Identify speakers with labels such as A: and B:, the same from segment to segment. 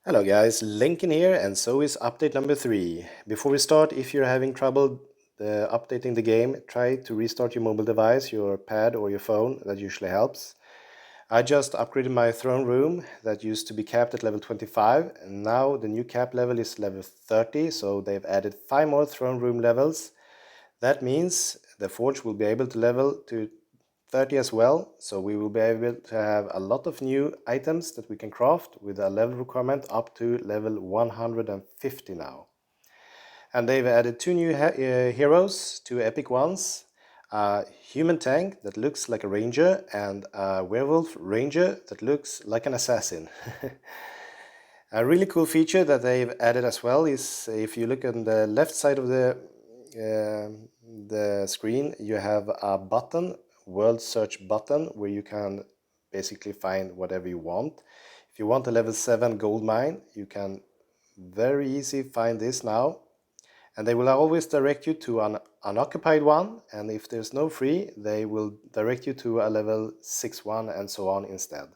A: Hello guys, Lincoln here, and so is update number 3. Before we start, if you're having trouble updating the game, try to restart your mobile device, your pad or your phone. That usually helps. I just upgraded my throne room that used to be capped at level 25, and now the new cap level is level 30, so they've added 5 more throne room levels. That means the forge will be able to level to 30 as well, so we will be able to have a lot of new items that we can craft with a level requirement up to level 150 now. And they've added 2 new heroes, 2 epic ones, a human tank that looks like a ranger and a werewolf ranger that looks like an assassin. A really cool feature that they've added as well is if you look on the left side of the screen, you have a button, world search button, where you can basically find whatever you want. If you want a level 7 gold mine, you can very easy find this now, and they will always direct you to an unoccupied one, and if there's no free, they will direct you to a level 6 one and so on instead.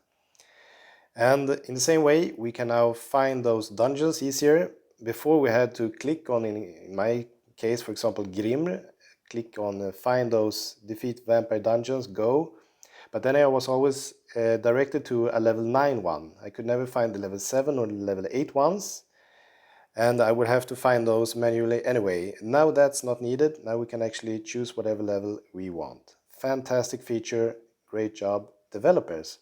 A: And in the same way, we can now find those dungeons easier. Before we had to click on, in my case, for example, Grimr, click on find those defeat vampire dungeons, go. But then I was always directed to a level 9 one. I could never find the level 7 or the level 8 ones. And I would have to find those manually anyway. Now that's not needed. Now we can actually choose whatever level we want. Fantastic feature. Great job, developers.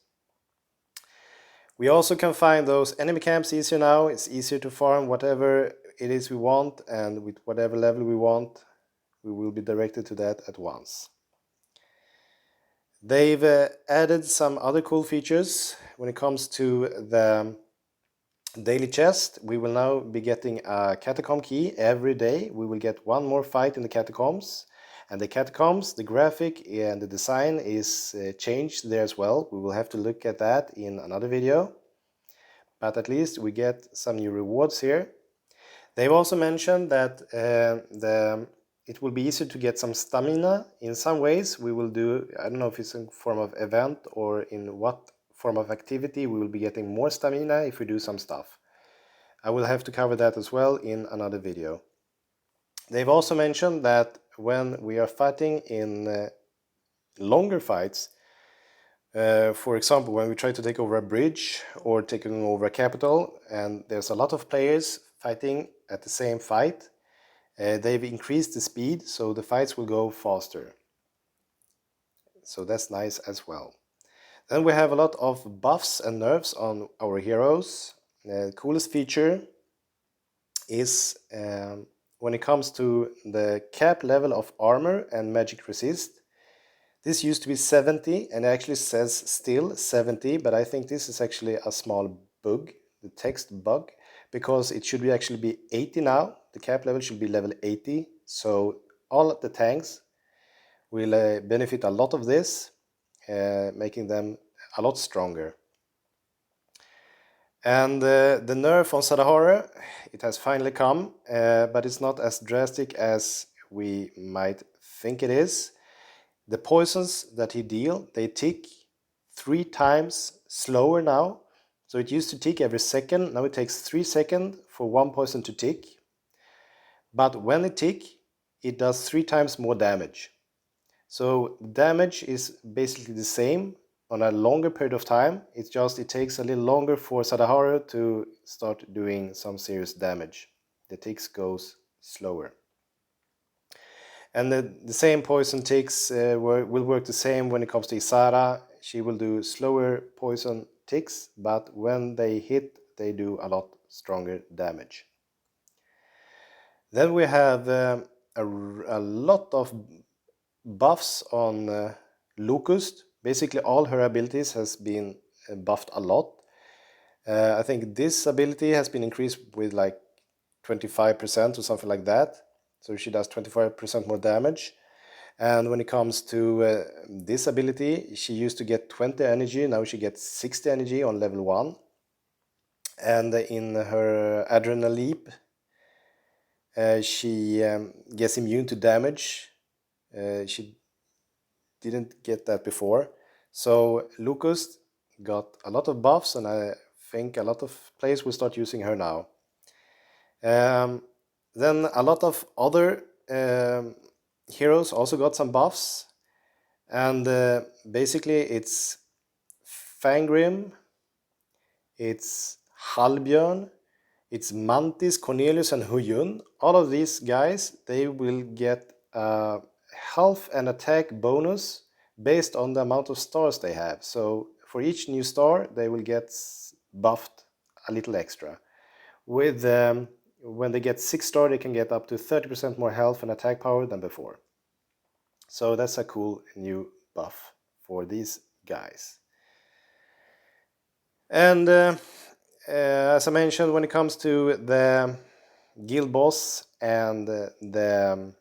A: We also can find those enemy camps easier now. It's easier to farm whatever it is we want, and with whatever level we want, we will be directed to that at once. They've added some other cool features when it comes to the daily chest. We will now be getting a catacomb key every day. We will get one more fight in the catacombs. And the catacombs, the graphic and the design is changed there as well. We will have to look at that in another video. But at least we get some new rewards here. They've also mentioned that it will be easier to get some stamina. In some ways we will do, I don't know if it's in form of event or in what form of activity, we will be getting more stamina if we do some stuff. I will have to cover that as well in another video. They've also mentioned that when we are fighting in longer fights, for example, when we try to take over a bridge or taking over a capital, and there's a lot of players fighting at the same fight, they've increased the speed, so the fights will go faster. So that's nice as well. Then we have a lot of buffs and nerfs on our heroes. The coolest feature is when it comes to the cap level of armor and magic resist. This used to be 70 and it actually says still 70, but I think this is actually a small bug, the text bug, because it should actually be 80 now. The cap level should be level 80, so all of the tanks will benefit a lot of this, making them a lot stronger. And the nerf on Sadahara, it has finally come, but it's not as drastic as we might think it is. The poisons that he deals, they tick 3 times slower now. So it used to tick every second, now it takes 3 seconds for one poison to tick. But when it ticks, it does 3 times more damage. So damage is basically the same on a longer period of time. It's just it takes a little longer for Sadahara to start doing some serious damage. The ticks goes slower. And the same poison ticks will work the same when it comes to Isara. She will do slower poison ticks, but when they hit, they do a lot stronger damage. Then we have a lot of buffs on Locust. Basically all her abilities has been buffed a lot. I think this ability has been increased with like 25% or something like that. So she does 25% more damage. And when it comes to this ability, she used to get 20 energy, now she gets 60 energy on level 1. And in her Adrenal Leap, she gets immune to damage. She didn't get that before. So Lucas got a lot of buffs, and I think a lot of players will start using her now. Then a lot of other heroes also got some buffs, and basically it's Fangrim, it's Halbjörn, it's Mantis, Cornelius, and Huyun. All of these guys, they will get a health and attack bonus based on the amount of stars they have. So for each new star, they will get buffed a little extra. With when they get 6 star, they can get up to 30% more health and attack power than before. So that's a cool new buff for these guys. And as I mentioned, when it comes to the guild boss and the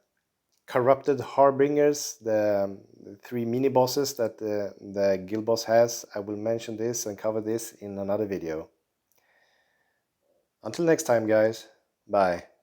A: corrupted harbingers, the 3 mini bosses that the guild boss has, I will mention this and cover this in another video. Until next time, guys, bye.